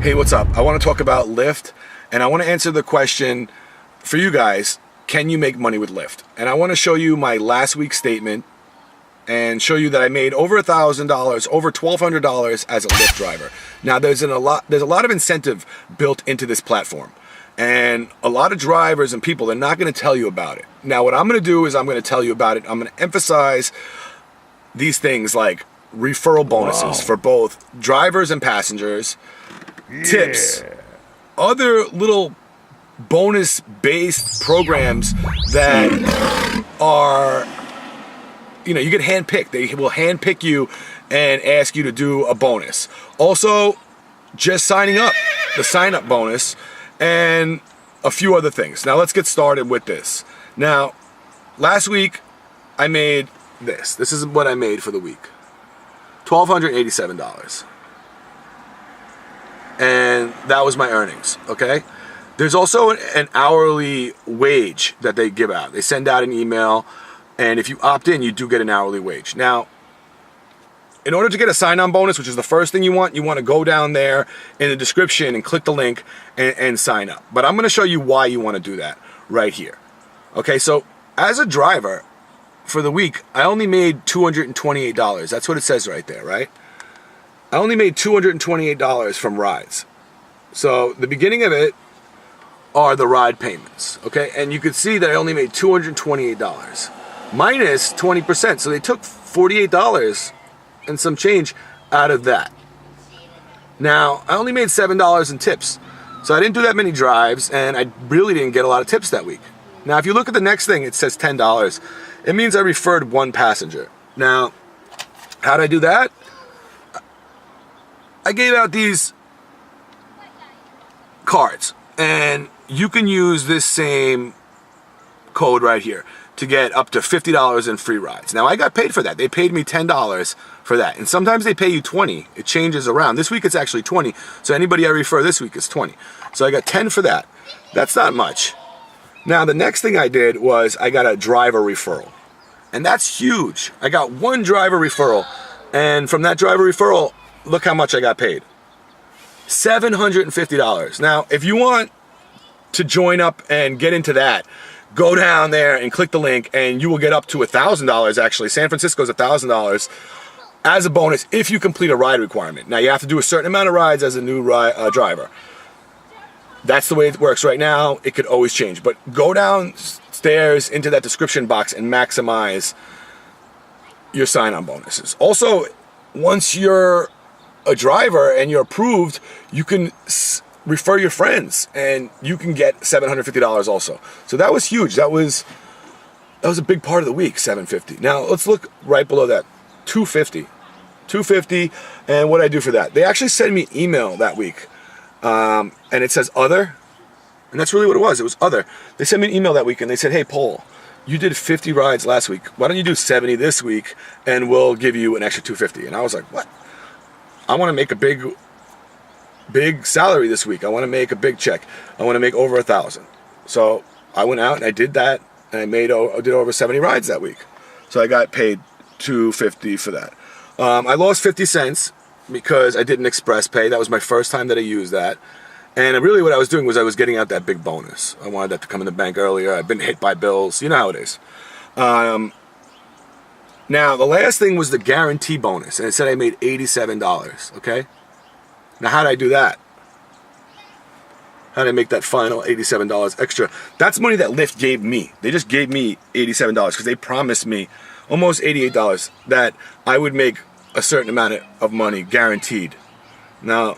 Hey, what's up? I want to talk about Lyft, and I want to answer the question for you guys, can you make money with Lyft? And I want to show you my last week's statement and show you that I made over $1,000, over $1,200 as a Lyft driver. Now, there's a lot of incentive built into this platform, and a lot of drivers and people are not going to tell you about it. Now, what I'm going to do is I'm going to tell you about it. I'm going to emphasize these things like referral bonuses for both drivers and passengers, tips, other little bonus-based programs that are, you get handpicked. They will handpick you and ask you to do a bonus. Also, just signing up, the sign-up bonus, and a few other things. Now, let's get started with this. Now, last week, I made this. This is what I made for the week. $1,287. And that was my earnings, okay? There's also an hourly wage that they give out. They send out an email, and if you opt in, you do get an hourly wage. Now, in order to get a sign-on bonus, which is the first thing you want to go down there in the description and click the link and sign up. But I'm going to show you why you want to do that right here. Okay, so as a driver, for the week, I only made $228. That's what it says right there, right? I only made $228 from rides. So the beginning of it are the ride payments, okay? And you can see that I only made $228 minus 20%. So they took $48 and some change out of that. Now, I only made $7 in tips. So I didn't do that many drives, and I really didn't get a lot of tips that week. Now, if you look at the next thing, it says $10. It means I referred one passenger. Now, how did I do that? I gave out these cards, and you can use this same code right here to get up to $50 in free rides. Now, I got paid for that. They paid me $10 for that, and sometimes they pay you $20. It changes around. This week it's actually $20, so anybody I refer this week is $20. So I got $10 for that. That's not much. Now, the next thing I did was I got a driver referral, and that's huge. I got one driver referral, and from that driver referral, look how much I got paid. $750. Now, if you want to join up and get into that, go down there and click the link, and you will get up to $1,000 actually. San Francisco's $1,000 as a bonus if you complete a ride requirement. Now, you have to do a certain amount of rides as a new driver. That's the way it works right now. It could always change. But go downstairs into that description box and maximize your sign-on bonuses. Also, once you're a driver and you're approved, you can refer your friends, and you can get $750 also. So that was huge. That was a big part of the week, $750. Now let's look right below that, $250, and what I do for that. They actually sent me an email that week, and it says other, and that's really what it was. It was other. They sent me an email that week, and they said, hey, Paul, you did 50 rides last week. Why don't you do 70 this week, and we'll give you an extra $250. And I was like, what? I want to make a big salary this week. I want to make a big check. I want to make over $1,000. So I went out and I did that, and I did over 70 rides that week. So I got paid $250 for that. I lost 50 cents because I did an express pay. That was my first time that I used that. And really what I was doing was I was getting out that big bonus. I wanted that to come in the bank earlier. I've been hit by bills. You know how it is. Now, the last thing was the guarantee bonus, and it said I made $87, okay? Now, how did I do that? How did I make that final $87 extra? That's money that Lyft gave me. They just gave me $87 because they promised me almost $88 that I would make a certain amount of money guaranteed. Now,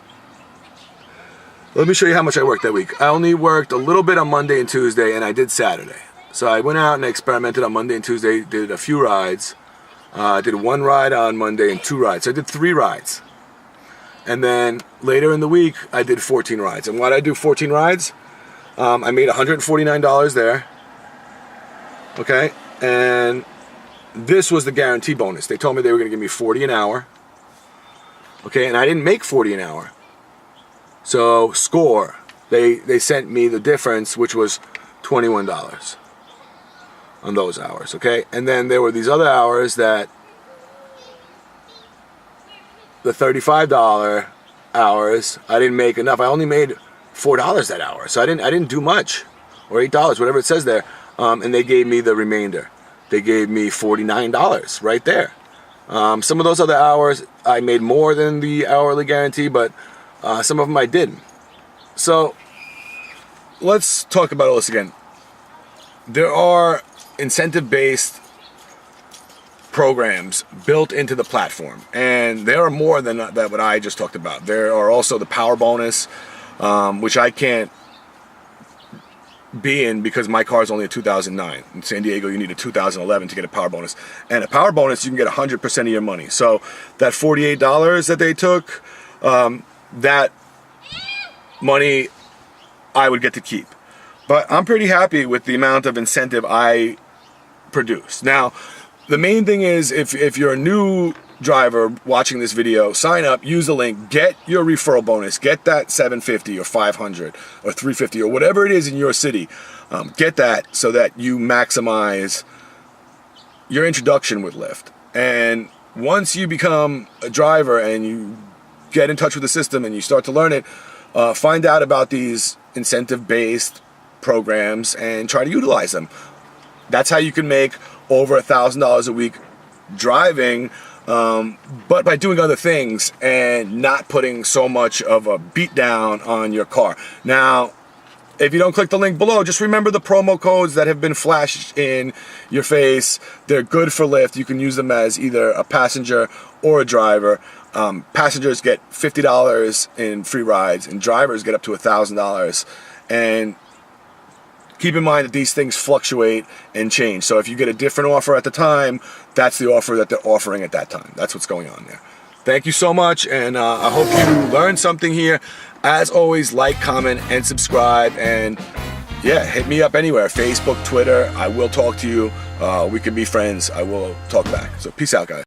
let me show you how much I worked that week. I only worked a little bit on Monday and Tuesday, and I did Saturday. So I went out and I experimented on Monday and Tuesday, did a few rides. I did one ride on Monday and 2 rides. So I did 3 rides. And then later in the week, I did 14 rides. And why did I do 14 rides? I made $149 there. Okay? And this was the guarantee bonus. They told me they were going to give me $40 an hour. Okay? And I didn't make $40 an hour. So, score. They sent me the difference, which was $21 on those hours, okay? And then there were these other hours that the $35 hours, I didn't make enough. I only made $4 that hour, so I didn't do much, or $8, whatever it says there. And they gave me the remainder. They gave me $49 right there. Some of those other hours I made more than the hourly guarantee, but some of them I didn't. So let's talk about all this again. There are incentive-based programs built into the platform, and there are more than that what I just talked about. There are also the power bonus, which I can't be in because my car is only a 2009. In San Diego, you need a 2011 to get a power bonus. And a power bonus, you can get 100% of your money. So that $48 that they took, that money I would get to keep. But I'm pretty happy with the amount of incentive I produce. Now, the main thing is if you're a new driver watching this video, sign up, use the link, get your referral bonus, get that $750 or $500 or $350 or whatever it is in your city. Get that so that you maximize your introduction with Lyft. And once you become a driver and you get in touch with the system and you start to learn it, find out about these incentive-based programs and try to utilize them. That's how you can make over $1,000 a week driving, but by doing other things and not putting so much of a beat down on your car. Now, if you don't click the link below, just remember the promo codes that have been flashed in your face. They're good for Lyft. You can use them as either a passenger or a driver. Passengers get $50 in free rides, and drivers get up to $1,000. And keep in mind that these things fluctuate and change. So if you get a different offer at the time, that's the offer that they're offering at that time. That's what's going on there. Thank you so much, and I hope you learned something here. As always, like, comment, and subscribe. And yeah, hit me up anywhere. Facebook, Twitter. I will talk to you. We can be friends. I will talk back. So peace out, guys.